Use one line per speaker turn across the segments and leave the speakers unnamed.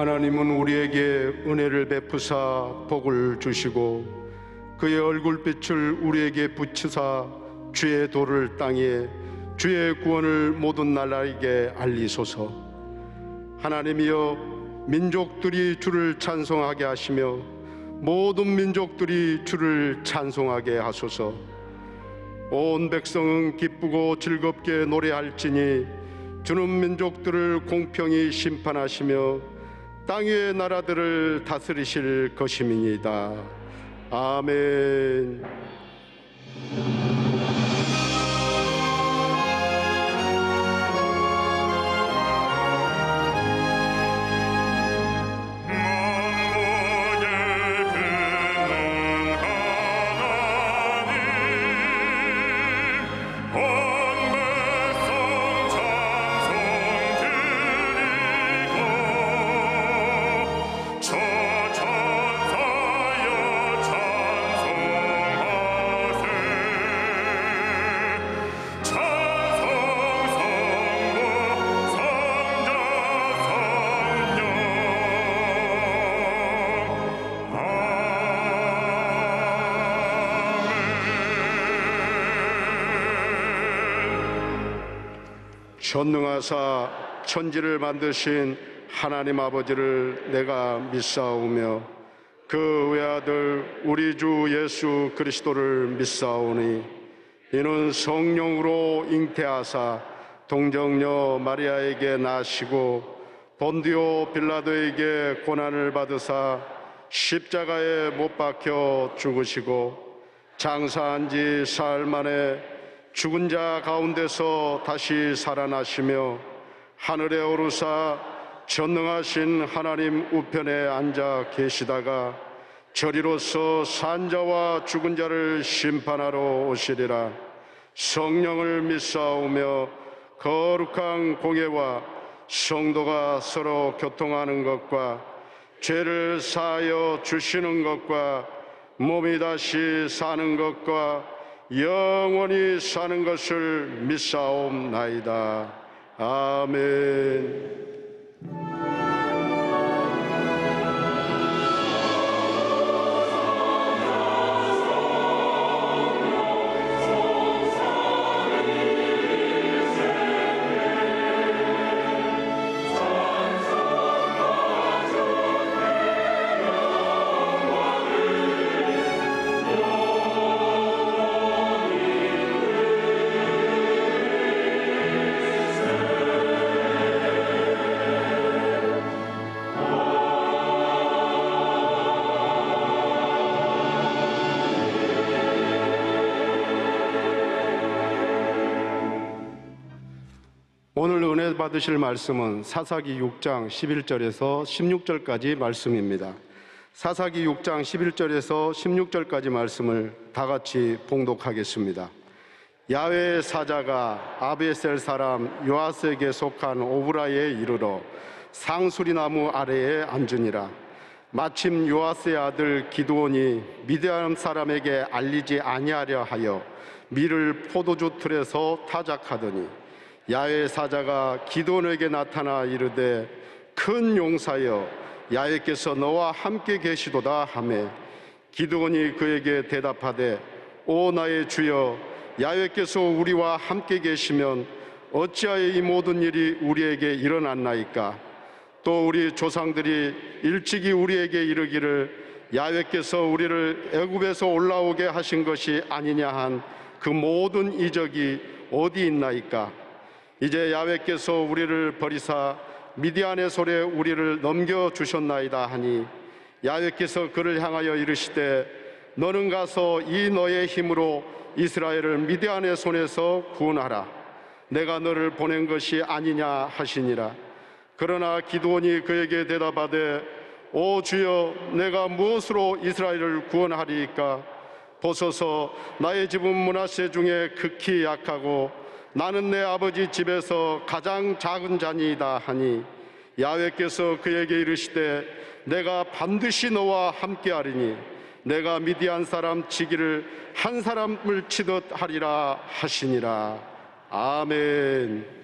하나님은 우리에게 은혜를 베푸사 복을 주시고 그의 얼굴빛을 우리에게 비추사 주의 도를 땅에 주의 구원을 모든 나라에게 알리소서. 하나님이여, 민족들이 주를 찬송하게 하시며 모든 민족들이 주를 찬송하게 하소서. 온 백성은 기쁘고 즐겁게 노래할지니 주는 민족들을 공평히 심판하시며 땅 위의 나라들을 다스리실 것임이니이다. 아멘. 전능하사 천지를 만드신 하나님 아버지를 내가 믿사오며 그 외아들 우리 주 예수 그리스도를 믿사오니 이는 성령으로 잉태하사 동정녀 마리아에게 나시고 본디오 빌라도에게 고난을 받으사 십자가에 못 박혀 죽으시고 장사한 지 사흘 만에 죽은 자 가운데서 다시 살아나시며 하늘에 오르사 전능하신 하나님 우편에 앉아 계시다가 저리로서 산자와 죽은 자를 심판하러 오시리라. 성령을 믿사오며 거룩한 공예와 성도가 서로 교통하는 것과 죄를 사하여 주시는 것과 몸이 다시 사는 것과 영원히 사는 것을 믿사옵나이다. 아멘. 오늘 은혜 받으실 말씀은 사사기 6장 11절에서 16절까지 말씀입니다. 사사기 6장 11절에서 16절까지 말씀을 다 같이 봉독하겠습니다. 야훼의 사자가 아비에셀 사람 요아스에게 속한 오브라에 이르러 상수리나무 아래에 앉으니라. 마침 요아스의 아들 기드온이 미디안 사람에게 알리지 아니하려 하여 밀을 포도주 틀에서 타작하더니 야훼 사자가 기드온에게 나타나 이르되 큰 용사여 야훼께서 너와 함께 계시도다 하매 기드온이 그에게 대답하되 오 나의 주여 야훼께서 우리와 함께 계시면 어찌하여 이 모든 일이 우리에게 일어났나이까. 또 우리 조상들이 일찍이 우리에게 이르기를 야훼께서 우리를 애굽에서 올라오게 하신 것이 아니냐 한 그 모든 이적이 어디 있나이까. 이제 야훼께서 우리를 버리사 미디안의 손에 우리를 넘겨주셨나이다 하니 야훼께서 그를 향하여 이르시되 너는 가서 이 너의 힘으로 이스라엘을 미디안의 손에서 구원하라. 내가 너를 보낸 것이 아니냐 하시니라. 그러나 기드온이 그에게 대답하되 오 주여 내가 무엇으로 이스라엘을 구원하리이까. 보소서 나의 집은 므낫세 중에 극히 약하고 나는 내 아버지 집에서 가장 작은 자니이다 하니 야훼께서 그에게 이르시되 내가 반드시 너와 함께하리니 내가 미디안 사람 치기를 한 사람을 치듯 하리라 하시니라. 아멘.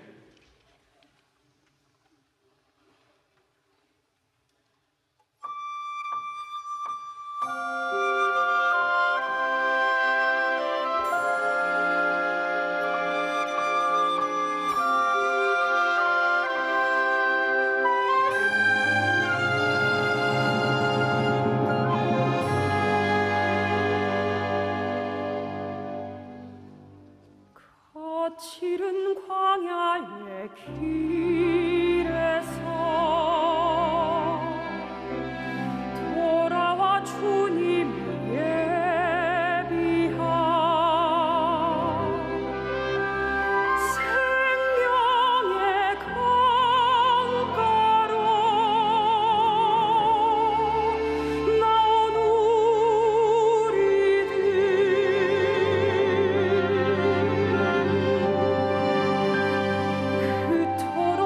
거칠은 광야의 길에서 돌아와 주님이 예비한 생명의 강가로 나온 우리들 그토록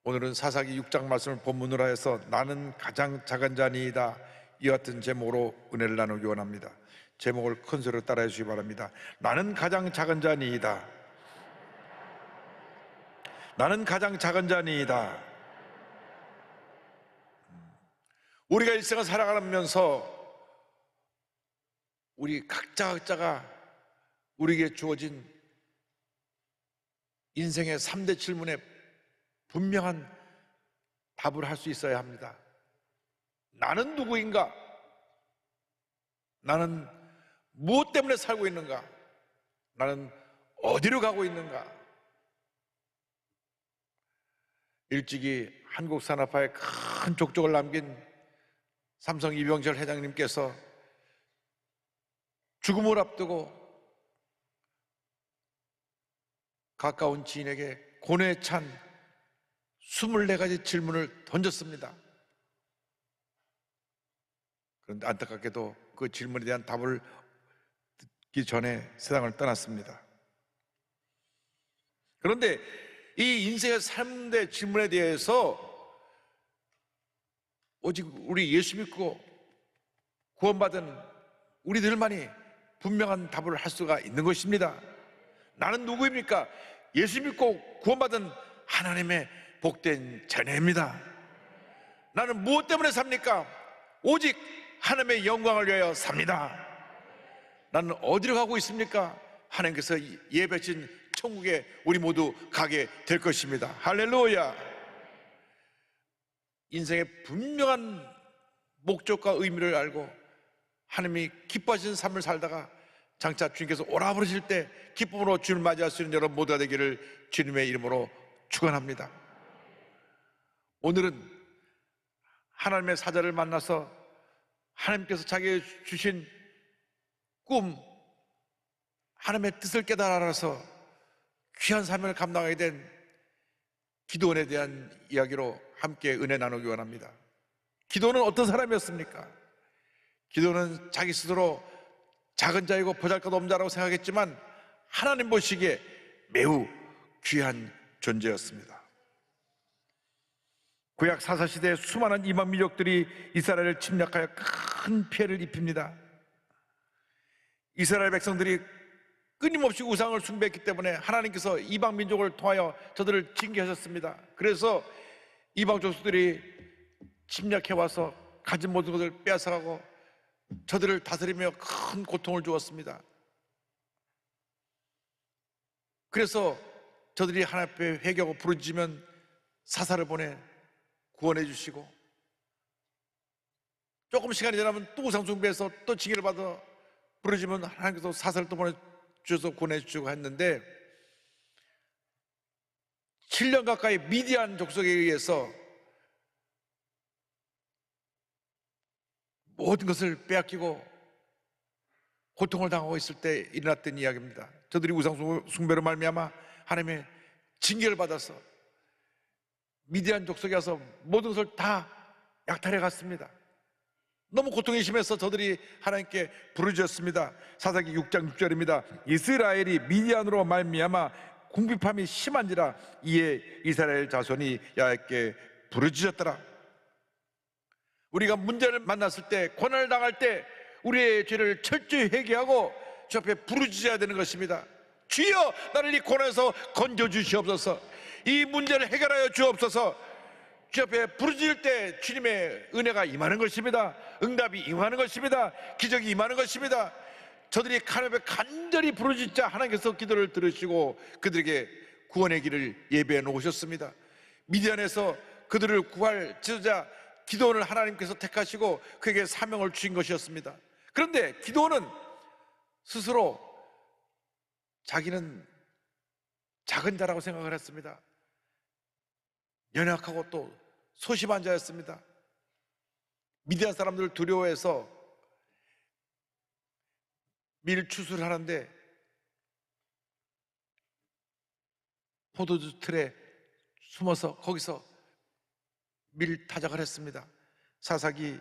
오늘은 사사기 6장 말씀을 본문으로 해서 나는 가장 작은 자니이다, 이 같은 제목으로 은혜를 나누기 원합니다. 제목을 큰 소리로 따라해 주시기 바랍니다. 나는 가장 작은 자니이다. 나는 가장 작은 자니이다. 우리가 일생을 살아가면서 우리 각자가 우리에게 주어진 인생의 3대 질문에 분명한 답을 할 수 있어야 합니다. 나는 누구인가? 나는 무엇 때문에 살고 있는가? 나는 어디로 가고 있는가? 일찍이 한국 산업화에 큰 족적을 남긴 삼성 이병철 회장님께서 죽음을 앞두고 가까운 지인에게 고뇌에 찬 24가지 질문을 던졌습니다. 그런데 안타깝게도 그 질문에 대한 답을 듣기 전에 세상을 떠났습니다. 그런데 이 인생의 3대 질문에 대해서 오직 우리 예수 믿고 구원받은 우리들만이 분명한 답을 할 수가 있는 것입니다. 나는 누구입니까? 예수 믿고 구원받은 하나님의 복된 자녀입니다. 나는 무엇 때문에 삽니까? 오직 하나님의 영광을 위하여 삽니다. 나는 어디로 가고 있습니까? 하나님께서 예배신 천국에 우리 모두 가게 될 것입니다. 할렐루야. 인생의 분명한 목적과 의미를 알고 하나님이 기뻐하시는 삶을 살다가 장차 주님께서 오라 부르실 때 기쁨으로 주님을 맞이할 수 있는 여러분 모두가 되기를 주님의 이름으로 축원합니다. 오늘은 하나님의 사자를 만나서 하나님께서 자기에게 주신 꿈, 하나님의 뜻을 깨달아서 귀한 사명을 감당하게 된 기드온에 대한 이야기로 함께 은혜 나누기 원합니다. 기드온은 어떤 사람이었습니까? 기드온은 자기 스스로 작은 자이고 보잘것없는 자라고 생각했지만 하나님 보시기에 매우 귀한 존재였습니다. 구약 사사시대에 수많은 이방 민족들이 이스라엘을 침략하여 큰 피해를 입힙니다. 이스라엘 백성들이 끊임없이 우상을 숭배했기 때문에 하나님께서 이방 민족을 통하여 저들을 징계하셨습니다. 그래서 이방 족속들이 침략해와서 가진 모든 것을 빼앗아가고 저들을 다스리며 큰 고통을 주었습니다. 그래서 저들이 하나님 앞에 회개하고 부르짖으면 사사를 보내 구원해 주시고, 조금 시간이 지나면 또 우상 숭배해서 또 징계를 받아 부르짖으면 하나님께서 사사를 또 보내주셔서 구원해 주시고 했는데, 7년 가까이 미디안 족속에 의해서 모든 것을 빼앗기고 고통을 당하고 있을 때 일어났던 이야기입니다. 저들이 우상 숭배로 말미암아 하나님의 징계를 받아서 미디안 족속에 와서 모든 것을 다 약탈해 갔습니다. 너무 고통이 심해서 저들이 하나님께 부르짖었습니다. 사사기 6장 6절입니다. 이스라엘이 미디안으로 말미암아 궁핍함이 심한지라 이에 이스라엘 자손이 야훼께 부르짖었더라. 우리가 문제를 만났을 때, 고난을 당할 때 우리의 죄를 철저히 회개하고 주 앞에 부르짖어야 되는 것입니다. 주여, 나를 이 고난에서 건져주시옵소서. 이 문제를 해결하여 주옵소서. 주 앞에 부르짖을 때 주님의 은혜가 임하는 것입니다. 응답이 임하는 것입니다. 기적이 임하는 것입니다. 저들이 하나님 앞에 간절히 부르짖자 하나님께서 기도를 들으시고 그들에게 구원의 길을 예배해 놓으셨습니다. 미디안에서 그들을 구할 지도자 기드온을 하나님께서 택하시고 그에게 사명을 주신 것이었습니다. 그런데 기드온은 스스로 자기는 작은 자라고 생각을 했습니다. 연약하고 또 소심한 자였습니다. 미디안 사람들을 두려워해서 밀 추수를 하는데 포도주 틀에 숨어서 거기서 밀 타작을 했습니다. 사사기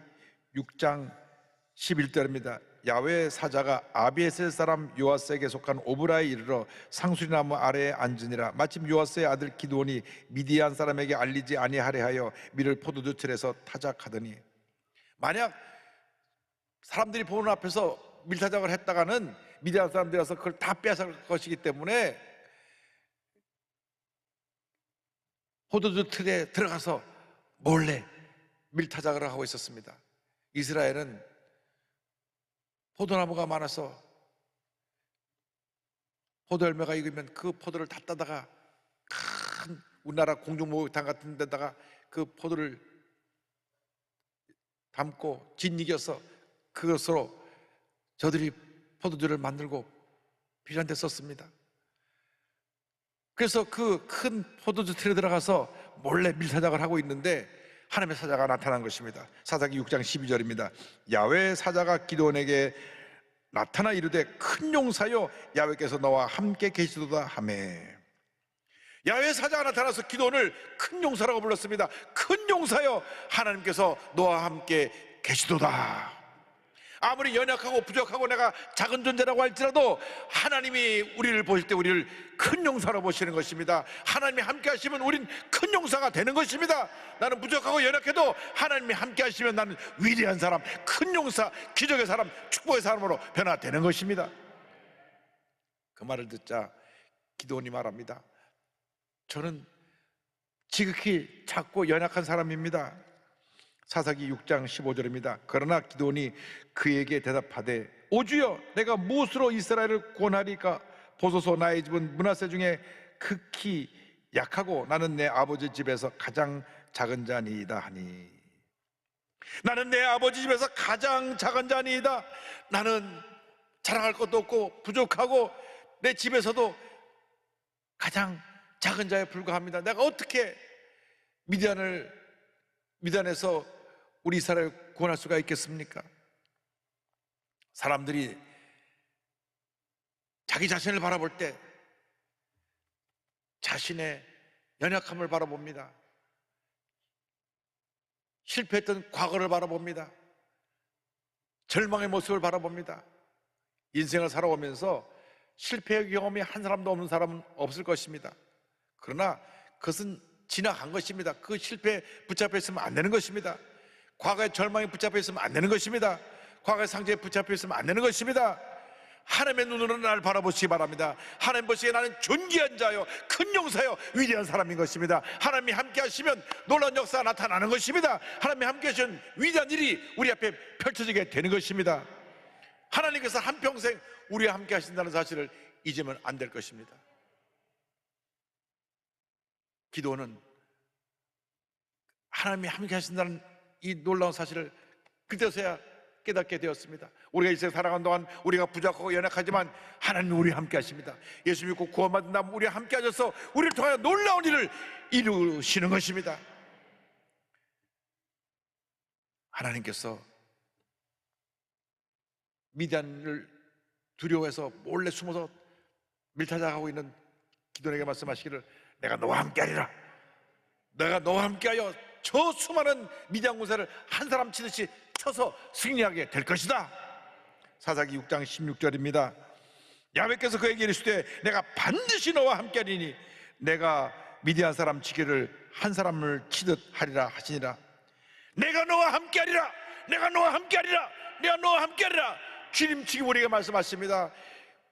6장 11절입니다. 야외 사자가 아비에셀 사람 요아스에게 속한 오브라에 이르러 상수리나무 아래에 앉으니라. 마침 요아스의 아들 기드온이 미디안 사람에게 알리지 아니하려 하여 밀을 포도주 틀에서 타작하더니, 만약 사람들이 보는 앞에서 밀타작을 했다가는 미디안 사람들이 와서 그걸 다 빼앗을 것이기 때문에 포도주 틀에 들어가서 몰래 밀타작을 하고 있었습니다. 이스라엘은 포도나무가 많아서 포도 열매가 익으면 그 포도를 다 따다가 큰 우리나라 공중목욕탕 같은 데다가 그 포도를 담고 짓이겨서 그것으로 저들이 포도주를 만들고 필요한 데 썼습니다. 그래서 그 큰 포도주 틀에 들어가서 몰래 밀타작을 하고 있는데 하나님의 사자가 나타난 것입니다. 사사기 6장 12절입니다. 야외 사자가 기드온에게 나타나 이르되 큰 용사여 야외께서 너와 함께 계시도다 하매. 야외 사자가 나타나서 기드온을 큰 용사라고 불렀습니다. 큰 용사여 하나님께서 너와 함께 계시도다. 아무리 연약하고 부족하고 내가 작은 존재라고 할지라도 하나님이 우리를 보실 때 우리를 큰 용사로 보시는 것입니다. 하나님이 함께 하시면 우린 큰 용사가 되는 것입니다. 나는 부족하고 연약해도 하나님이 함께 하시면 나는 위대한 사람, 큰 용사, 기적의 사람, 축복의 사람으로 변화되는 것입니다. 그 말을 듣자 기드온이 말합니다. 저는 지극히 작고 연약한 사람입니다. 사사기 6장 15절입니다. 그러나 기드온이 그에게 대답하되 오 주여, 내가 무엇으로 이스라엘을 구원하리까? 보소서, 나의 집은 므낫세 중에 극히 약하고 나는 내 아버지 집에서 가장 작은 자니이다 하니. 나는 내 아버지 집에서 가장 작은 자니이다. 나는 자랑할 것도 없고 부족하고 내 집에서도 가장 작은 자에 불과합니다. 내가 어떻게 미디안에서 우리 이스라엘을 구원할 수가 있겠습니까? 사람들이 자기 자신을 바라볼 때 자신의 연약함을 바라봅니다. 실패했던 과거를 바라봅니다. 절망의 모습을 바라봅니다. 인생을 살아오면서 실패의 경험이 한 사람도 없는 사람은 없을 것입니다. 그러나 그것은 지나간 것입니다. 그 실패에 붙잡혀 있으면 안 되는 것입니다. 과거의 절망에 붙잡혀 있으면 안 되는 것입니다. 과거의 상처에 붙잡혀 있으면 안 되는 것입니다. 하나님의 눈으로 나를 바라보시기 바랍니다. 하나님 보시기에 나는 존귀한 자요, 큰 용사요, 위대한 사람인 것입니다. 하나님이 함께 하시면 놀라운 역사가 나타나는 것입니다. 하나님이 함께 하시면 위대한 일이 우리 앞에 펼쳐지게 되는 것입니다. 하나님께서 한평생 우리와 함께 하신다는 사실을 잊으면 안 될 것입니다. 기도는 하나님이 함께 하신다는 이 놀라운 사실을 그때서야 깨닫게 되었습니다. 우리가 이 세상 살아가는 동안 우리가 부족하고 연약하지만 하나님은 우리와 함께 하십니다. 예수 믿고 구원받은 다음 우리와 함께 하셔서 우리를 통하여 놀라운 일을 이루시는 것입니다. 하나님께서 미디안을 두려워해서 몰래 숨어서 밀타작하고 있는 기도에게 말씀하시기를 내가 너와 함께하리라. 내가 너와 함께하여 저 수많은 미디안 군사를 한 사람 치듯이 쳐서 승리하게 될 것이다. 사사기 6장 16절입니다. 야훼께서 그에게 이르시되 내가 반드시 너와 함께하리니 내가 미디안 사람 치기를 한 사람을 치듯 하리라 하시니라. 내가 너와 함께하리라. 내가 너와 함께하리라. 내가 너와 함께하리라. 주님 지금 우리에게 말씀하십니다.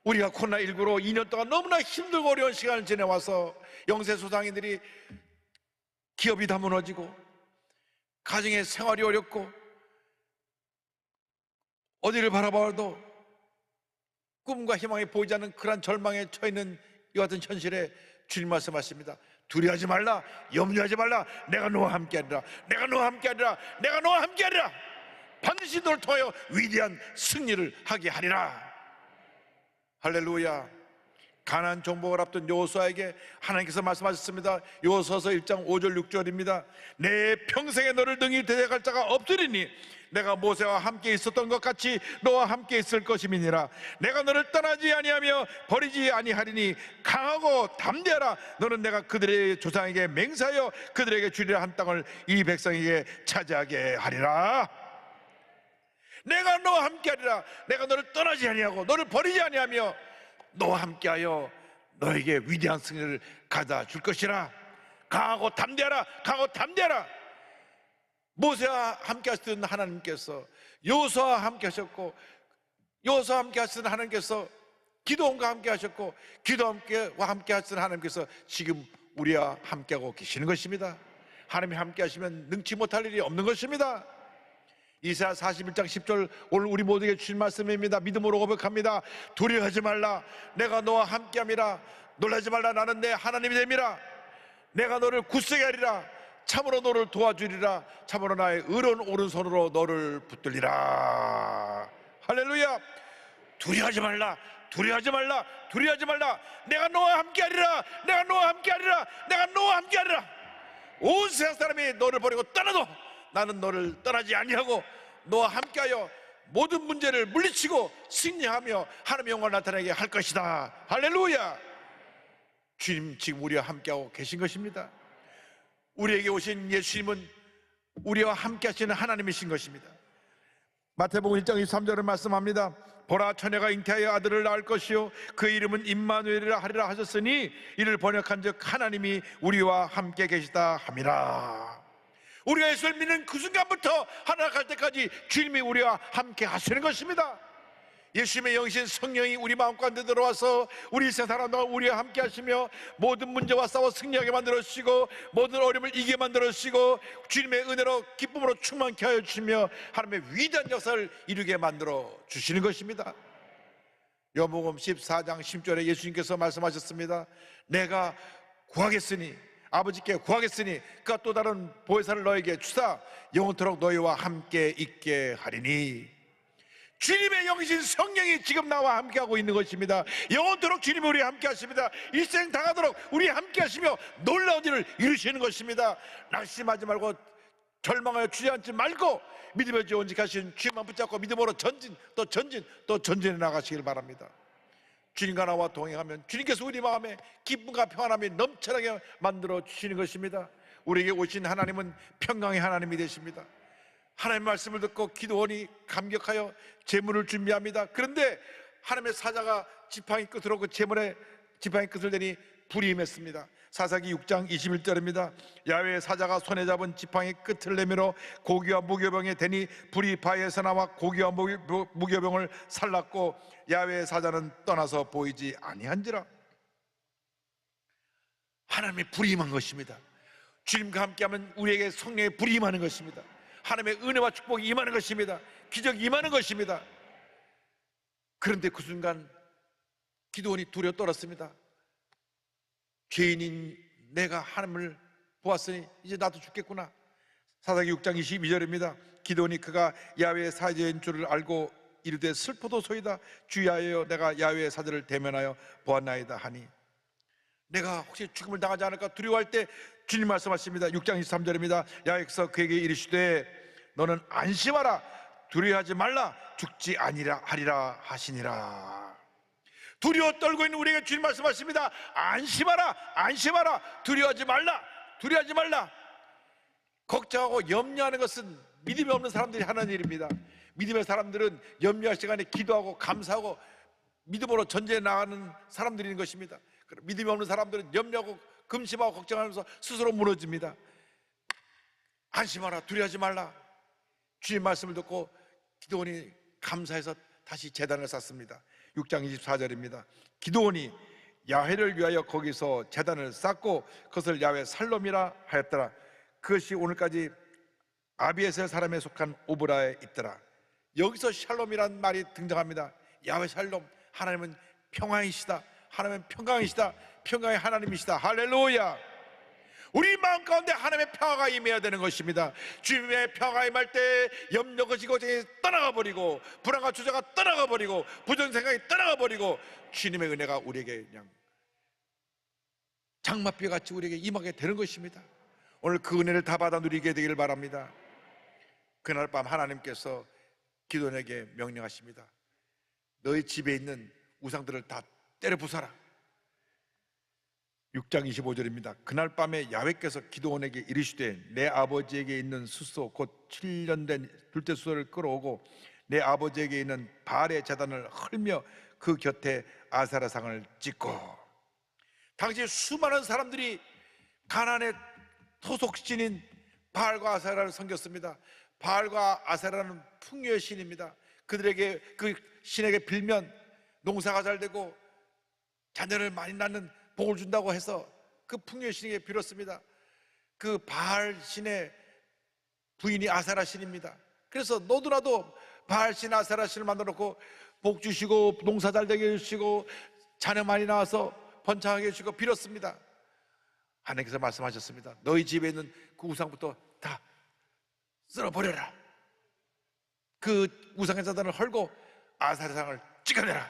우리가 코로나19로 2년 동안 너무나 힘들고 어려운 시간을 지내와서 영세소상인들이 기업이 다 무너지고 가정의 생활이 어렵고 어디를 바라봐도 꿈과 희망이 보이지 않는 그런 절망에 처해있는 이 같은 현실에 주님 말씀하십니다. 두려워하지 말라, 염려하지 말라. 내가 너와 함께하리라. 내가 너와 함께하리라. 내가 너와 함께하리라. 반드시 너를 통하여 위대한 승리를 하게 하리라. 할렐루야. 가나안 정복을 앞둔 여호수아에게 하나님께서 말씀하셨습니다. 여호수아서 1장 5절 6절입니다. 내 평생에 너를 능히 대적할 자가 없으리니 내가 모세와 함께 있었던 것 같이 너와 함께 있을 것임이니라. 내가 너를 떠나지 아니하며 버리지 아니하리니 강하고 담대하라. 너는 내가 그들의 조상에게 맹세하여 그들에게 주리라 한 땅을 이 백성에게 차지하게 하리라. 내가 너와 함께하리라. 내가 너를 떠나지 아니하고 너를 버리지 아니하며 너와 함께하여 너에게 위대한 승리를 가져다 줄 것이라. 강하고 담대하라. 강하고 담대하라. 모세와 함께 하시던 하나님께서, 여호수아와 함께 하셨고, 여호수아와 함께 하시던 하나님께서 기도원과 함께 하셨고, 기도원과 함께 하시던 하나님께서 지금 우리와 함께하고 계시는 것입니다. 하나님이 함께 하시면 능치 못할 일이 없는 것입니다. 이사야 41장 10절, 오늘 우리 모두에게 주신 말씀입니다. 믿음으로 고백합니다. 두려워하지 말라. 내가 너와 함께함이라. 놀라지 말라. 나는 내 하나님이 됨이라. 내가 너를 굳세게 하리라. 참으로 너를 도와주리라. 참으로 나의 의로운 오른손으로 너를 붙들리라. 할렐루야. 두려워하지 말라. 두려워하지 말라. 두려워하지 말라. 내가 너와 함께하리라. 내가 너와 함께하리라. 내가 너와 함께하리라. 온 세상 사람이 너를 버리고 떠나도 나는 너를 떠나지 아니하고 너와 함께하여 모든 문제를 물리치고 승리하며 하나님의 영광을 나타내게 할 것이다. 할렐루야. 주님 지금 우리와 함께하고 계신 것입니다. 우리에게 오신 예수님은 우리와 함께 하시는 하나님이신 것입니다. 마태복음 1장 23절을 말씀합니다. 보라, 처녀가 잉태하여 아들을 낳을 것이요 그 이름은 임마누엘이라 하리라 하셨으니 이를 번역한즉 하나님이 우리와 함께 계시다 함이라. 우리가 예수를 믿는 그 순간부터 하나님 갈 때까지 주님이 우리와 함께 하시는 것입니다. 예수님의 영이신 성령이 우리 마음 가운데 들어와서 우리 세상과 우리와 함께 하시며 모든 문제와 싸워 승리하게 만들어 주시고 모든 어려움을 이기게 만들어 주시고 주님의 은혜로 기쁨으로 충만케 하여 주시며 하나님의 위대한 역사를 이루게 만들어 주시는 것입니다. 요한복음 14장 10절에 예수님께서 말씀하셨습니다. 내가 구하겠으니, 아버지께 구하겠으니 그가 또 다른 보혜사를 너에게 주사 영원토록 너희와 함께 있게 하리니. 주님의 영이신 성령이 지금 나와 함께하고 있는 것입니다. 영원토록 주님이 우리와 함께 하십니다. 일생 다하도록 우리와 함께 하시며 놀라운 일을 이루시는 것입니다. 낙심하지 말고 절망하여 주저앉지 말고 믿음의 주 온직하신 주님만 붙잡고 믿음으로 전진 또 전진 또 전진해 나가시길 바랍니다. 주님과 나와 동행하면 주님께서 우리 마음에 기쁨과 평안함이 넘쳐나게 만들어 주시는 것입니다. 우리에게 오신 하나님은 평강의 하나님이 되십니다. 하나님의 말씀을 듣고 기도원이 감격하여 제물을 준비합니다. 그런데 하나님의 사자가 지팡이 끝으로 그 제물에 지팡이 끝을 대니 불이 임했습니다. 사사기 6장 21절입니다. 야훼의 사자가 손에 잡은 지팡이 끝을 내밀어 고기와 무교병에 대니 불이 바위에서 나와 고기와 무교병을 살랐고 야훼의 사자는 떠나서 보이지 아니한지라. 하나님의 불이 임한 것입니다. 주님과 함께하면 우리에게 성령의 불이 임하는 것입니다. 하나님의 은혜와 축복이 임하는 것입니다. 기적이 임하는 것입니다. 그런데 그 순간 기도원이 두려워 떨었습니다. 죄인인 내가 하나님을 보았으니 이제 나도 죽겠구나. 사사기 6장 22절입니다. 기도원이 그가 야훼의 사자인 줄을 알고 이르되 슬퍼도소이다. 주야여 내가 야훼의 사자를 대면하여 보았나이다 하니. 내가 혹시 죽음을 당하지 않을까 두려워할 때 주님 말씀하십니다. 6장 23절입니다. 야훼께서 그에게 이르시되 너는 안심하라. 두려워하지 말라. 죽지 아니라 하리라 하시니라. 두려워 떨고 있는 우리에게 주님 말씀하십니다. 안심하라. 안심하라. 두려워하지 말라. 두려워하지 말라. 걱정하고 염려하는 것은 믿음이 없는 사람들이 하는 일입니다. 믿음의 사람들은 염려할 시간에 기도하고 감사하고 믿음으로 전제해 나가는 사람들인 것입니다. 믿음이 없는 사람들은 염려하고 금심하고 걱정하면서 스스로 무너집니다. 안심하라. 두려워하지 말라. 주님 말씀을 듣고 기도원이 감사해서 다시 제단을 쌓습니다. 6장 24절입니다. 기도원이 야훼를 위하여 거기서 제단을 쌓고 그것을 야훼 살롬이라 하였더라. 그것이 오늘까지 아비에셀 사람에 속한 오브라에 있더라. 여기서 샬롬이라는 말이 등장합니다. 야훼 샬롬, 하나님은 평화이시다. 하나님은 평강이시다. 평강의 하나님이시다. 할렐루야. 우리 마음 가운데 하나님의 평화가 임해야 되는 것입니다. 주님의 평화가 임할 때 염려가 지고쟁이 떠나가 버리고 불안과 주저가 떠나가 버리고 부정생각이 떠나가 버리고 주님의 은혜가 우리에게 그냥 장맛비 같이 우리에게 임하게 되는 것입니다. 오늘 그 은혜를 다 받아 누리게 되기를 바랍니다. 그날 밤 하나님께서 기도원에게 명령하십니다. 너희 집에 있는 우상들을 다 때려 부숴라. 6장 25절입니다. 그날 밤에 야훼께서 기도원에게 이르시되 내 아버지에게 있는 숫소 곧 7년 된 둘째 숫소를 끌어오고 내 아버지에게 있는 바알의 제단을 헐며 그 곁에 아세라상을 찍고. 당시 수많은 사람들이 가나안의 토속신인 바알과 아세라를 섬겼습니다. 바알과 아세라는 풍요의 신입니다. 그들에게, 그 신에게 빌면 농사가 잘 되고 자녀를 많이 낳는 복을 준다고 해서 그 풍요의 신에게 빌었습니다. 그 바알 신의 부인이 아세라 신입니다. 그래서 너도 나도 바알 신, 아세라 신을 만들어 놓고 복 주시고 농사 잘 되게 해주시고 자녀 많이 낳아서 번창하게 해주시고 빌었습니다. 하나님께서 말씀하셨습니다. 너희 집에 있는 그 우상부터 다 쓸어버려라. 그 우상의 자단을 헐고 아세라상을 찍어내라.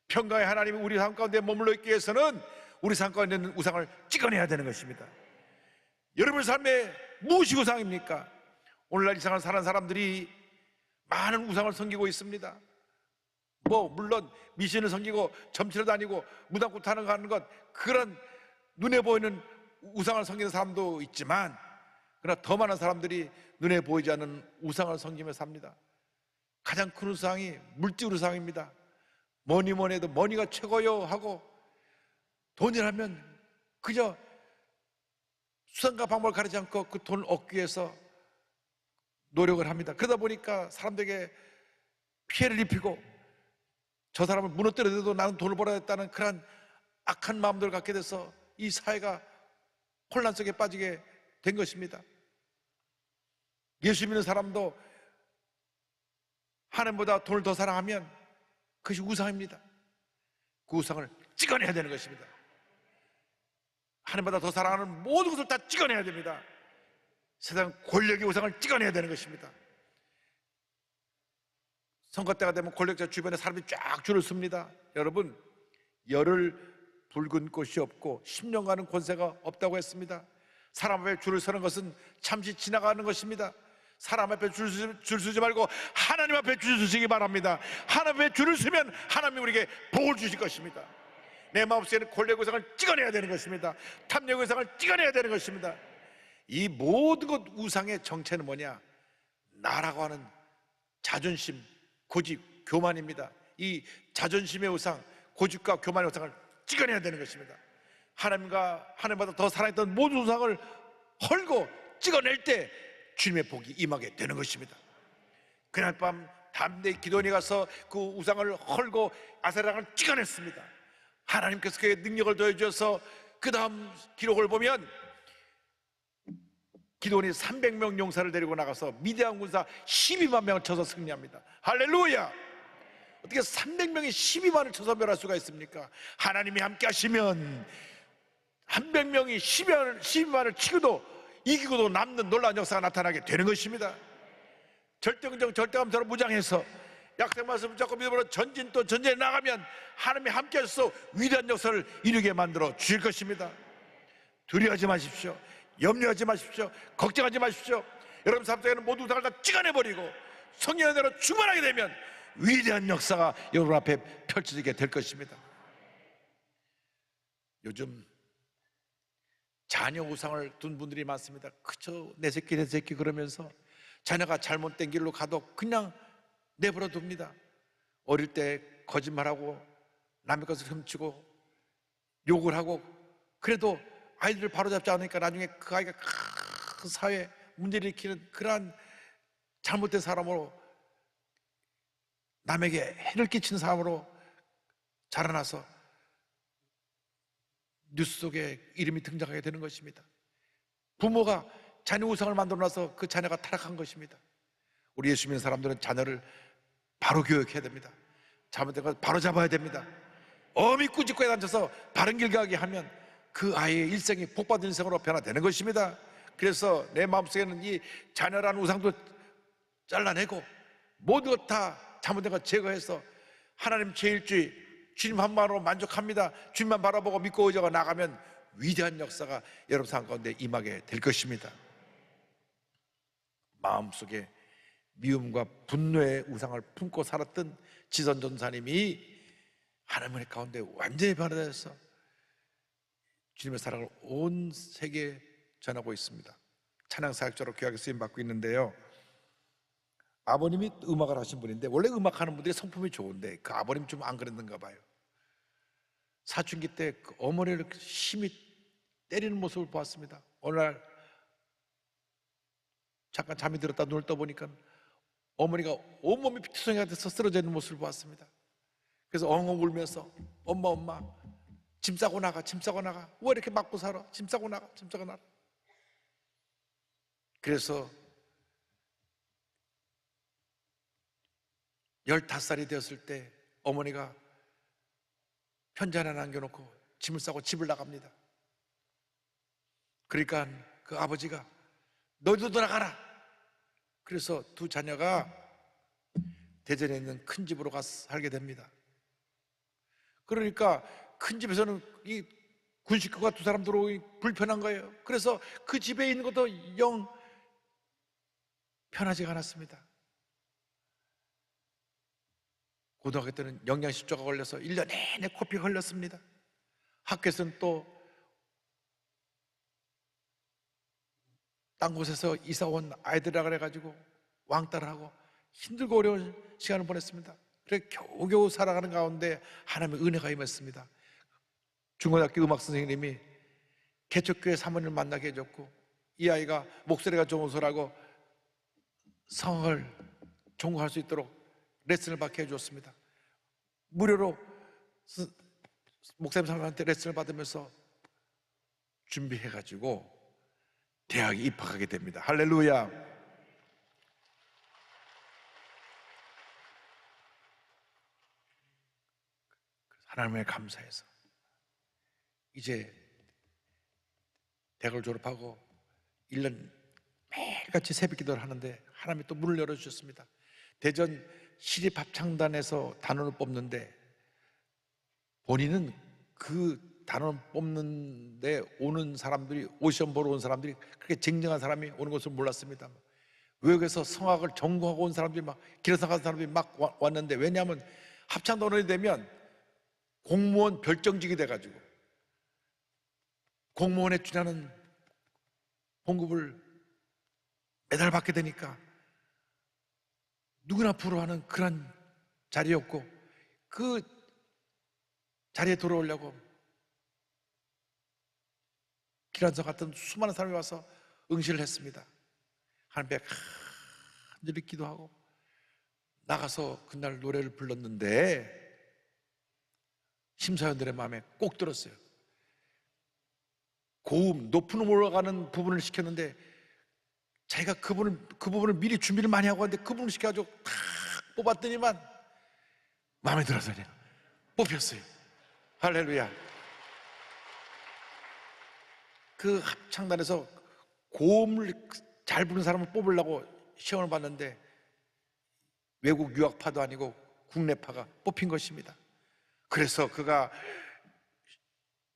평강의 하나님이 우리 삶 가운데 머물러 있기 위해서는 우리 삶 가운데 있는 우상을 찍어내야 되는 것입니다. 여러분 삶에 무엇이 우상입니까? 오늘날 이 세상을 사는 사람들이 많은 우상을 섬기고 있습니다. 물론 미신을 섬기고 점치러 다니고 무당꾼 타는 거 하는 것, 그런 눈에 보이는 우상을 섬기는 사람도 있지만, 그러나 더 많은 사람들이 눈에 보이지 않는 우상을 섬기며 삽니다. 가장 큰 우상이 물질 우상입니다. 뭐니 뭐니 해도 머니가 최고요 하고, 돈이라면 그저 수단과 방법을 가리지 않고 그 돈을 얻기 위해서 노력을 합니다. 그러다 보니까 사람들에게 피해를 입히고, 저 사람을 무너뜨려도 나는 돈을 벌어야겠다는 그런 악한 마음들을 갖게 돼서 이 사회가 혼란 속에 빠지게 된 것입니다. 예수 믿는 사람도 하나님보다 돈을 더 사랑하면 그것이 우상입니다. 그 우상을 찍어내야 되는 것입니다. 하나님보다 더 사랑하는 모든 것을 다 찍어내야 됩니다. 세상 권력의 우상을 찍어내야 되는 것입니다. 선거 때가 되면 권력자 주변에 사람들이 쫙 줄을 섭니다. 여러분, 열흘 붉은 꽃이 없고 10년간은 권세가 없다고 했습니다. 사람 앞에 줄을 서는 것은 잠시 지나가는 것입니다. 사람 앞에 줄 서지 말고 하나님 앞에 줄 서시기 바랍니다. 하나님 앞에 줄을 서면 하나님이 우리에게 복을 주실 것입니다. 내 마음속에는 권력의 우상을 찍어내야 되는 것입니다. 탐욕의 우상을 찍어내야 되는 것입니다. 이 모든 것 우상의 정체는 뭐냐? 나라고 하는 자존심, 고집, 교만입니다. 이 자존심의 우상, 고집과 교만의 우상을 찍어내야 되는 것입니다. 하나님보다 더 사랑했던 모든 우상을 헐고 찍어낼 때 주님의 복이 임하게 되는 것입니다. 그날 밤 담대히 기도원에 가서 그 우상을 헐고 아세라상을 찍어냈습니다. 하나님께서 그의 능력을 더해주셔서 그 다음 기록을 보면 기도원이 300명 용사를 데리고 나가서 미디안 군사 12만 명을 쳐서 승리합니다. 할렐루야! 어떻게 300명이 12만을 쳐서 멸할 수가 있습니까? 하나님이 함께 하시면 300명이 12만을 치고도 이기고도 남는 놀라운 역사가 나타나게 되는 것입니다. 절대긍정 절대감사로 무장해서 약속 말씀 붙잡고 믿음으로 전진 또 전쟁에 나가면 하나님이 함께 하셔서 위대한 역사를 이루게 만들어 주실 것입니다. 두려워하지 마십시오. 염려하지 마십시오. 걱정하지 마십시오. 여러분 삶 속에는 모든 우상을 다 찍어내버리고 성령의 은혜로 충만하게 되면 위대한 역사가 여러분 앞에 펼쳐지게 될 것입니다. 요즘 자녀 우상을 둔 분들이 많습니다. 그저 내 새끼 그러면서 자녀가 잘못된 길로 가도 그냥 내버려 둡니다. 어릴 때 거짓말하고 남의 것을 훔치고 욕을 하고, 그래도 아이들을 바로잡지 않으니까 나중에 그 아이가 큰 사회에 문제를 일으키는 그러한 잘못된 사람으로, 남에게 해를 끼치는 사람으로 자라나서 뉴스 속에 이름이 등장하게 되는 것입니다. 부모가 자녀 우상을 만들어놔서 그 자녀가 타락한 것입니다. 우리 예수 믿는 사람들은 자녀를 바로 교육해야 됩니다. 잘못된 걸 바로 잡아야 됩니다. 어미 꾸짖고에 앉아서 바른 길 가게 하면 그 아이의 일생이 복받은 인생으로 변화되는 것입니다. 그래서 내 마음속에는 이 자녀라는 우상도 잘라내고 모든 것 다 잘못된 것 제거해서 하나님 제1주의 주님 한 마음으로 만족합니다. 주님만 바라보고 믿고 의지하고 나가면 위대한 역사가 여러분 삶 가운데 임하게 될 것입니다. 마음속에 미움과 분노의 우상을 품고 살았던 지선 전사님이 하나님의 가운데 완전히 변화되어서 주님의 사랑을 온 세계에 전하고 있습니다. 찬양 사역자로 귀하게 쓰임 받고 있는데요. 아버님이 음악을 하신 분인데 원래 음악하는 분들이 성품이 좋은데 그 아버님 좀 안 그랬는가 봐요. 사춘기 때 그 어머니를 심히 때리는 모습을 보았습니다. 어느 날 잠깐 잠이 들었다 눈을 떠보니까 어머니가 온몸이 피투성이가 돼서 쓰러져 있는 모습을 보았습니다. 그래서 엉엉 울면서 엄마 짐 싸고 나가 왜 이렇게 맞고 살아? 짐 싸고 나가. 그래서 15살이 되었을 때 어머니가 편지 하나 남겨놓고 짐을 싸고 집을 나갑니다. 그러니까 그 아버지가 너희도 돌아가라. 그래서 두 자녀가 대전에 있는 큰 집으로 가서 살게 됩니다. 그러니까 큰 집에서는 이 군 식구가 두 사람 들어오기 불편한 거예요. 그래서 그 집에 있는 것도 영 편하지가 않았습니다. 고등학교 때는 영양실조가 걸려서 1년 내내 코피가 흘렸습니다. 학교에서는 또 딴 곳에서 이사 온 아이들이라 그래가지고 왕따를 하고 힘들고 어려운 시간을 보냈습니다. 그래 겨우겨우 살아가는 가운데 하나님의 은혜가 임했습니다. 중고등학교 음악 선생님이 개척교회 사모님을 만나게 해줬고 이 아이가 목소리가 좋은 소라고 성을 전공할 수 있도록 레슨을 받게 해줬습니다. 무료로 목사님 사모님한테 레슨을 받으면서 준비해가지고 대학에 입학하게 됩니다. 할렐루야. 하나님에 감사해서 이제 대학을 졸업하고 1년 매일같이 새벽 기도를 하는데 하나님이 또 문을 열어주셨습니다. 대전 시립합창단에서 단원을 뽑는데 본인은 그 단원 뽑는데 오는 사람들이 오시험 보러 온 사람들이 그렇게 쟁쟁한 사람이 오는 것을 몰랐습니다. 외국에서 성악을 전공하고 온 사람들이 막 길에서 간 사람들이 막 왔는데 왜냐하면 합창단원이 되면 공무원 별정직이 돼가지고 공무원에 준하는 봉급을 매달 받게 되니까 누구나 부러워하는 그런 자리였고 그 자리에 들어오려고 기란서 같은 수많은 사람이 와서 응시를 했습니다. 하나님께 간절히 기도하고 나가서 그날 노래를 불렀는데 심사위원들의 마음에 꼭 들었어요. 고음, 높은 음 올라가는 부분을 시켰는데 자기가 그 부분을 미리 준비를 많이 하고 왔는데 그 부분을 시켜가지고 탁 뽑았더니만 마음에 들어서 그냥 뽑혔어요. 할렐루야. 그 합창단에서 고음을 잘 부르는 사람을 뽑으려고 시험을 봤는데 외국 유학파도 아니고 국내파가 뽑힌 것입니다. 그래서 그가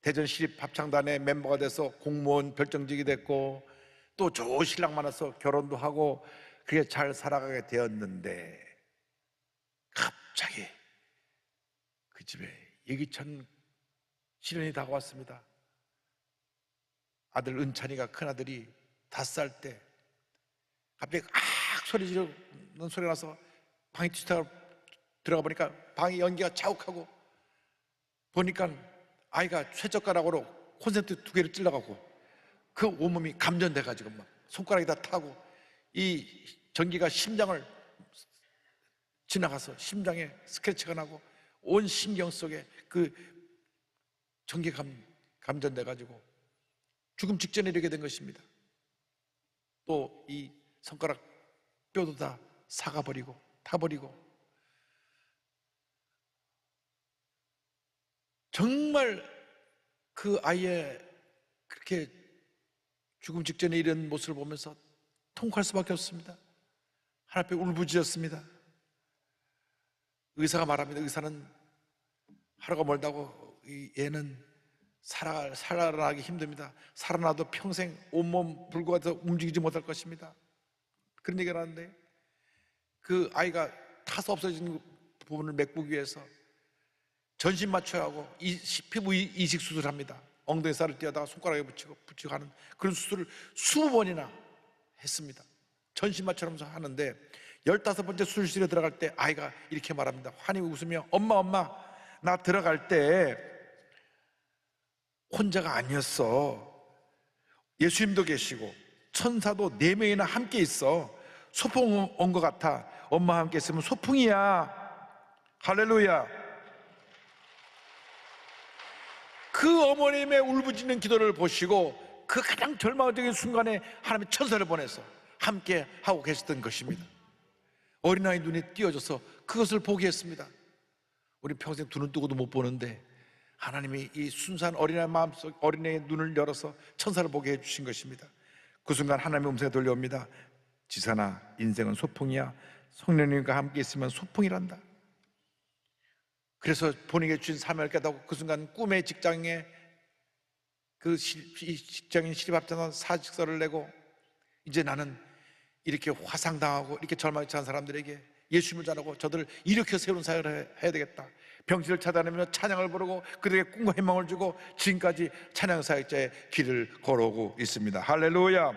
대전시립합창단의 멤버가 돼서 공무원 별정직이 됐고 또 좋은 신랑 만나서 결혼도 하고 그게 잘 살아가게 되었는데 갑자기 그 집에 예기천 시련이 다가왔습니다. 아들 은찬이가 큰아들이 5살 때 갑자기 소리 지르는 소리가 나서 방에 뒤집어 들어가 보니까 방에 연기가 자욱하고 보니까 아이가 쇠젓가락으로 콘센트 2개를 찔러가고 그 온몸이 감전돼가지고 막 손가락이 다 타고 이 전기가 심장을 지나가서 심장에 스크래치가 나고 온 신경 속에 그 전기가 감전돼가지고 죽음 직전에 이르게 된 것입니다. 또 이 손가락 뼈도 다 사가버리고 타버리고 정말 그 아이의 그렇게 죽음 직전에 이른 모습을 보면서 통곡할 수밖에 없습니다. 하나님 앞에 울부짖었습니다. 의사가 말합니다. 의사는 하루가 멀다고 얘는 살아나기 힘듭니다. 살아나도 평생 온몸 불구가 돼서 움직이지 못할 것입니다. 그런 얘기를 하는데 그 아이가 타서 없어진 부분을 메꾸기 위해서 전신 마취하고 피부 이식 수술을 합니다. 엉덩이 살을 떼어다가 손가락에 붙이고 하는 그런 수술을 20번이나 했습니다. 전신 마취하면서 하는데 15번째 수술실에 들어갈 때 아이가 이렇게 말합니다. 환히 웃으며 엄마 나 들어갈 때 혼자가 아니었어. 예수님도 계시고 천사도 4명이나 함께 있어. 소풍 온 것 같아. 엄마와 함께 있으면 소풍이야. 할렐루야. 그 어머님의 울부짖는 기도를 보시고 그 가장 절망적인 순간에 하나님의 천사를 보내서 함께 하고 계셨던 것입니다. 어린아이 눈에 띄어져서 그것을 보게 했습니다. 우리 평생 두 눈 뜨고도 못 보는데 하나님이 이 순수한 어린아이 마음속 어린아이의 눈을 열어서 천사를 보게 해주신 것입니다. 그 순간 하나님의 음성이 들려옵니다. 지선아, 인생은 소풍이야. 성령님과 함께 있으면 소풍이란다. 그래서 본인에게 주신 사명을 깨닫고 그 순간 꿈의 직장에 그 직장인 실업합자는 사직서를 내고 이제 나는 이렇게 화상당하고 이렇게 절망에 처한 사람들에게 예수님을 전하고 저들을 일으켜 세우는 사역을 해야 되겠다. 병실을 찾아내며 찬양을 부르고 그들에게 꿈과 희망을 주고 지금까지 찬양 사역자의 길을 걸어오고 있습니다. 할렐루야.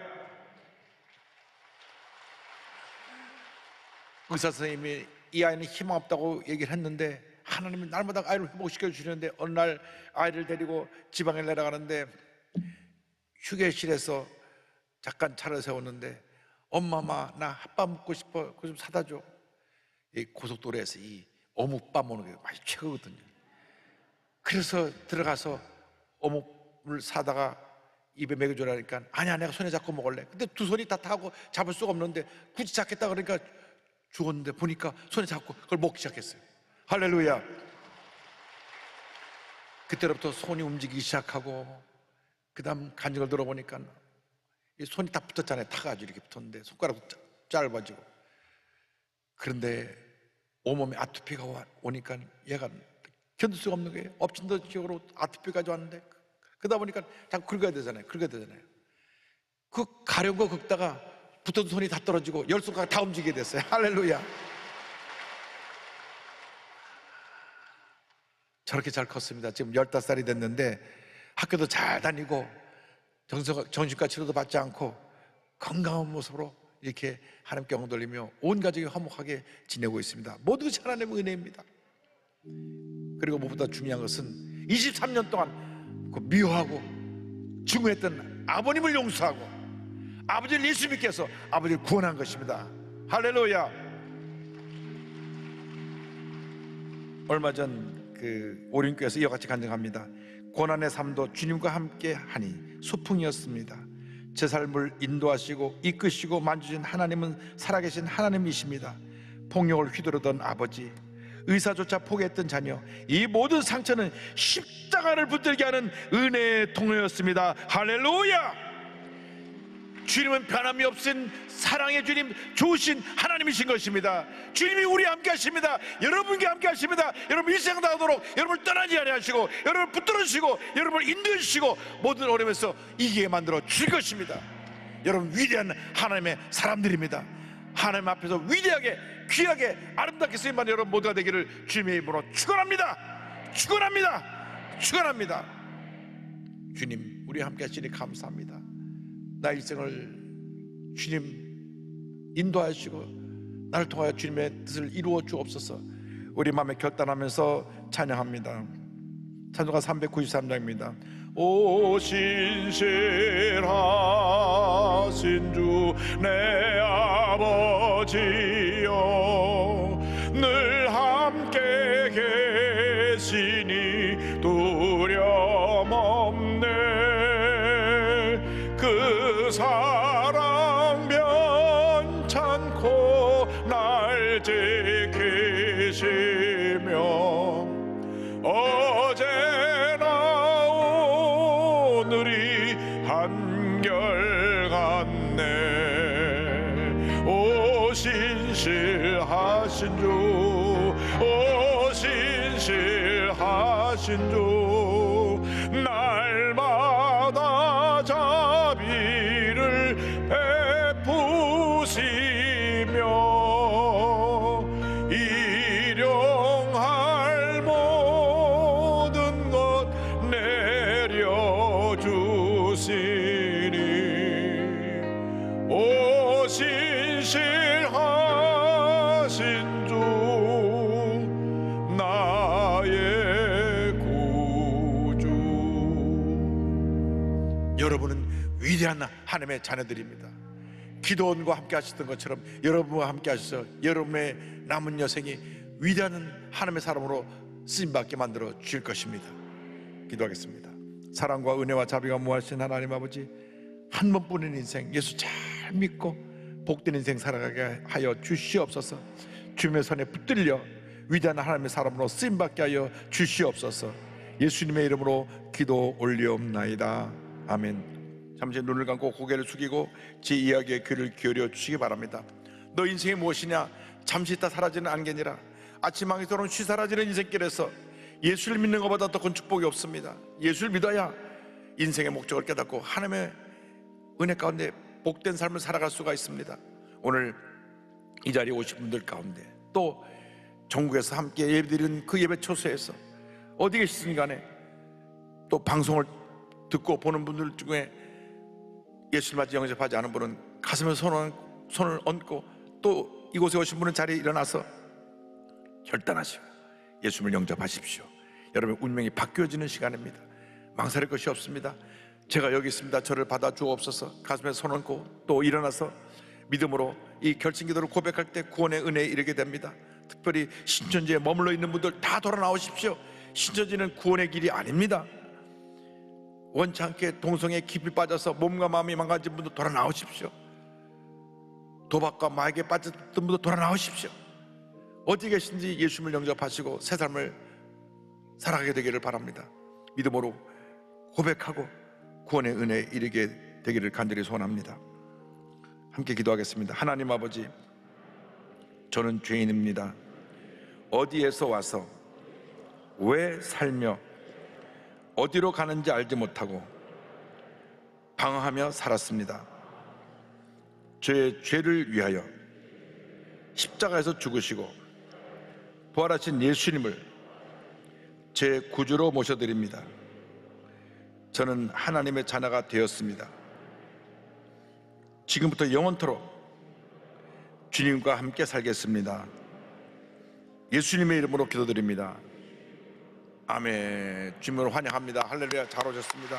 의사 선생님이 이 아이는 희망 없다고 얘기를 했는데 하나님이 날마다 아이를 회복시켜 주시는데 어느 날 아이를 데리고 지방에 내려가는데 휴게실에서 잠깐 차를 세웠는데 엄마 나 핫바 먹고 싶어. 그거 좀 사다 줘. 이 고속도로에서 이 어묵밥 먹는 게 맛이 최고거든요. 그래서 들어가서 어묵을 사다가 입에 먹여주라니까 아니야 내가 손에 잡고 먹을래. 근데 두 손이 다 타고 잡을 수가 없는데 굳이 잡겠다 그러니까 죽었는데 보니까 손에 잡고 그걸 먹기 시작했어요. 할렐루야. 그때부터 손이 움직이기 시작하고 그 다음 간증을 들어보니까 이 손이 다 붙었잖아요. 타가지고 이렇게 붙었는데 손가락도 짧아지고. 그런데 온몸에 아토피가 오니까 얘가 견딜 수가 없는 거예요. 엎친 데 지역으로 아토피까지 왔는데 그러다 보니까 자꾸 긁어야 되잖아요. 그 가려운 거 긁다가 붙은 손이 다 떨어지고 열 손가락 다 움직이게 됐어요. 할렐루야. 저렇게 잘 컸습니다. 지금 15살이 됐는데 학교도 잘 다니고 정신과 치료도 받지 않고 건강한 모습으로 이렇게 하나님께 영광 돌리며 온 가족이 화목하게 지내고 있습니다. 모두 하나님의 은혜입니다. 그리고 무엇보다 중요한 것은 23년 동안 그 미워하고 증오했던 아버님을 용서하고 아버지를 예수 믿게 해서 아버지를 구원한 것입니다. 할렐루야. 얼마 전 그 오륜교에서 이와 같이 간증합니다. 고난의 삶도 주님과 함께 하니 소풍이었습니다. 제 삶을 인도하시고 이끄시고 만주신 하나님은 살아계신 하나님이십니다. 폭력을 휘두르던 아버지, 의사조차 포기했던 자녀, 이 모든 상처는 십자가를 붙들게 하는 은혜의 통로였습니다. 할렐루야. 주님은 변함이 없은 사랑의 주님, 좋으신 하나님이신 것입니다. 주님이 우리와 함께 하십니다. 여러분과 함께 하십니다. 여러분 일생 다하도록 여러분을 떠나지 아니하시고 여러분을 붙들으시고 여러분을 인도해 주시고 모든 어려움에서 이기게 만들어 줄 것입니다. 여러분 위대한 하나님의 사람들입니다. 하나님 앞에서 위대하게 귀하게 아름답게 쓰임받는 여러분 모두가 되기를 주님의 이름으로 축원합니다. 주님 우리와 함께 하시니 감사합니다. 나 일생을 주님 인도하시고 나를 통하여 주님의 뜻을 이루어 주옵소서. 우리 마음에 결단하면서 찬양합니다. 찬송가 393장입니다. 오 신실하신 주 내 아버지여 늘 함께 계시니 두려움 없네. 그 사랑 변찮고 날 지키시며 어제나 오늘이 한결같네. 오 신실하신 주, 오 신실하신 주 날마다 자비를 베푸시며 일용할 모든 것 내려주시니 오 신실하신 위대한 하나님의 자녀들입니다. 기도원과 함께 하셨던 것처럼 여러분과 함께 하셔서 여러분의 남은 여생이 위대한 하나님의 사람으로 쓰임받게 만들어 주실 것입니다. 기도하겠습니다. 사랑과 은혜와 자비가 무하신 하나님 아버지, 한 번뿐인 인생 예수 잘 믿고 복된 인생 살아가게 하여 주시옵소서. 주님의 손에 붙들려 위대한 하나님의 사람으로 쓰임받게 하여 주시옵소서. 예수님의 이름으로 기도 올리옵나이다. 아멘. 잠시 눈을 감고 고개를 숙이고 제 이야기에 귀를 기울여 주시기 바랍니다. 너 인생이 무엇이냐? 잠시 있다 사라지는 안개니라. 아침 방에서는 쉬 사라지는 인생길에서 예수를 믿는 것보다 더 큰 축복이 없습니다. 예수를 믿어야 인생의 목적을 깨닫고 하나님의 은혜 가운데 복된 삶을 살아갈 수가 있습니다. 오늘 이 자리에 오신 분들 가운데 또 전국에서 함께 예배드리는 그 예배 초소에서 어디 계시든 간에 또 방송을 듣고 보는 분들 중에 예수를 맞이 영접하지 않은 분은 가슴에 손을 얹고 또 이곳에 오신 분은 자리에 일어나서 결단하시고 예수를 영접하십시오. 여러분의 운명이 바뀌어지는 시간입니다. 망설일 것이 없습니다. 제가 여기 있습니다. 저를 받아 주옵소서. 가슴에 손 얹고 또 일어나서 믿음으로 이 결심기도를 고백할 때 구원의 은혜에 이르게 됩니다. 특별히 신천지에 머물러 있는 분들 다 돌아 나오십시오. 신천지는 구원의 길이 아닙니다. 원치 않게 동성애에 깊이 빠져서 몸과 마음이 망가진 분들 돌아 나오십시오. 도박과 마약에 빠졌던 분들 돌아 나오십시오. 어디 계신지 예수님을 영접하시고 새 삶을 살아가게 되기를 바랍니다. 믿음으로 고백하고 구원의 은혜에 이르게 되기를 간절히 소원합니다. 함께 기도하겠습니다. 하나님 아버지, 저는 죄인입니다. 어디에서 와서 왜 살며 어디로 가는지 알지 못하고 방황하며 살았습니다. 제 죄를 위하여 십자가에서 죽으시고 부활하신 예수님을 제 구주로 모셔드립니다. 저는 하나님의 자녀가 되었습니다. 지금부터 영원토록 주님과 함께 살겠습니다. 예수님의 이름으로 기도드립니다. 아멘. 주님을 환영합니다. 할렐루야. 잘 오셨습니다.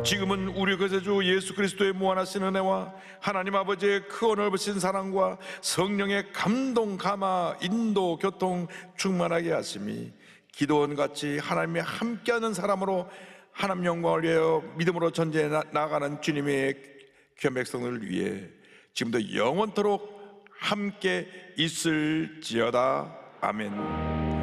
지금은 우리 구세주 예수 그리스도의 무한하신 은혜와 하나님 아버지의 크고 넓으신 사랑과 성령의 감동, 감화, 인도, 교통 충만하게 하심이 기도원같이 하나님의 함께하는 사람으로 하나님 영광을 위하여 믿음으로 전제해 나가는 주님의 귀한 백성들을 위해 지금도 영원토록 함께 있을지어다. 아멘.